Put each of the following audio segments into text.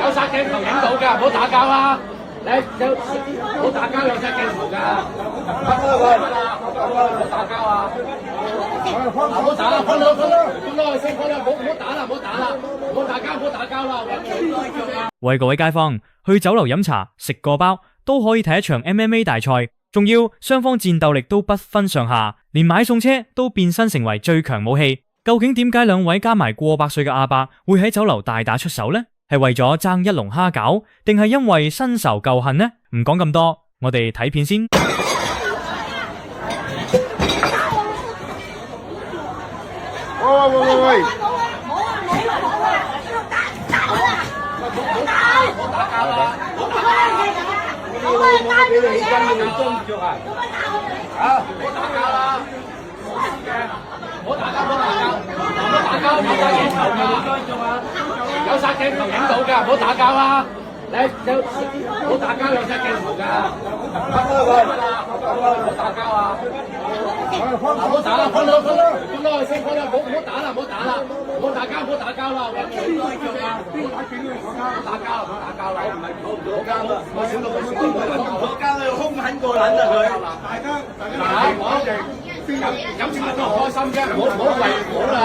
有殺鏡頭影到㗎，唔好打交啊！你有唔好打交，有殺鏡頭㗎。唔好打交啊！唔好打啦，分開先，唔好打啦，唔好打啦，唔好打交，唔好打交啦！喂，各位街坊，去酒樓飲茶、食個包都可以睇一場 MMA 大賽，仲要雙方戰鬥力都不分上下，連買餸車都變身成為最強武器。究竟點解兩位加埋過百歲嘅阿伯會喺酒樓大打出手呢？係為咗爭一籠蝦餃，定係因為新仇舊恨呢？唔講咁多，我哋睇片先。喂！俾你起身，你裝住啊！啊！唔好打交啦！唔好打交，唔好打交，唔好打交，有殺鏡頭㗎，有殺鏡頭影到㗎，唔好打交啊！你有唔好打交，有殺鏡頭㗎，唔好打交啊！唔好打啦，分開先，唔好打啦，唔好打啦，唔好打交，唔好打交啦！邊打拳都要打交，唔好打交啦！唔係唔好交啦，我小六唔好交啦，兇狠過撚啊佢！大家飲茶都開心啫，唔好為我啦。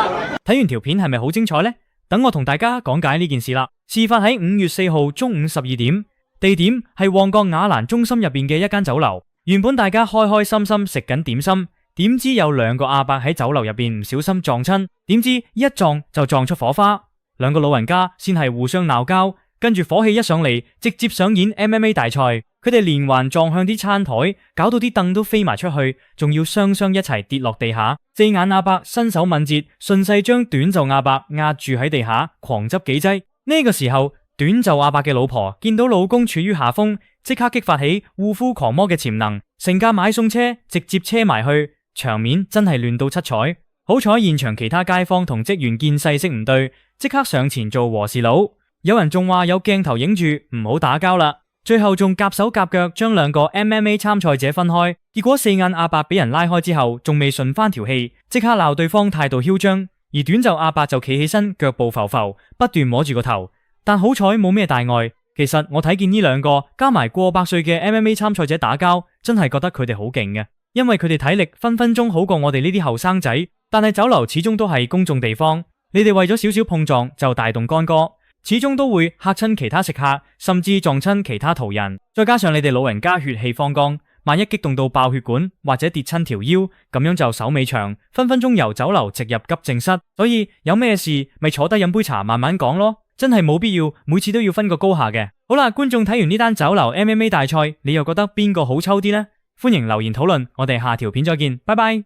睇完條片係咪好精彩呢？等我同大家講解呢件事啦。事發喺5月4號中午12點，地點係旺角雅蘭中心入邊嘅一間酒樓。原本大家開開心心食緊點心，點知有兩個阿伯喺酒樓入邊唔小心撞親，點知一撞就撞出火花。兩個老人家先係互相鬧交，跟住火氣一上嚟，直接上演 MMA 大賽。佢哋連環撞向啲餐台，搞到啲凳都飛埋出去，仲要雙雙一齊跌落地下。四眼阿伯身手敏捷，順勢將短袖阿伯壓住喺地下，狂執幾劑。呢個時候，短袖阿伯嘅老婆見到老公處於下風，即刻激發起護膚狂魔嘅潛能，成架買餸車直接車埋去，場面真係亂到七彩。好彩現場其他街坊同職員見勢色唔對，即刻上前做和事佬。有人仲話有鏡頭影住，唔好打交啦。最後仲夾手夾腳將兩個 MMA 參賽者分開。結果四眼阿伯俾人拉開之後，仲未順翻條氣，即刻鬧對方態度囂張。而短袖阿伯就企起身，腳步浮浮，不斷摸住個頭。但好彩冇咩大礙。其實我睇見呢兩個加埋過百歲嘅 MMA 參賽者打交，真係覺得佢哋好勁嘅，因為佢哋體力分分鐘好過我哋呢啲後生仔。但係酒樓始終都係公眾地方，你哋為咗少少碰撞就大動干戈，始終都會嚇親其他食客，甚至撞親其他途人。再加上你哋老人家血氣方剛，萬一激動到爆血管或者跌親條腰，咁樣就手尾長，分分鐘由酒樓直入急症室。所以有咩事咪坐低飲杯茶慢慢講咯，真係冇必要每次都要分個高下嘅。好啦，觀眾睇完呢單酒樓 MMA 大賽，你又覺得邊個好抽啲呢？歡迎留言討論，我哋下條片再見，拜拜。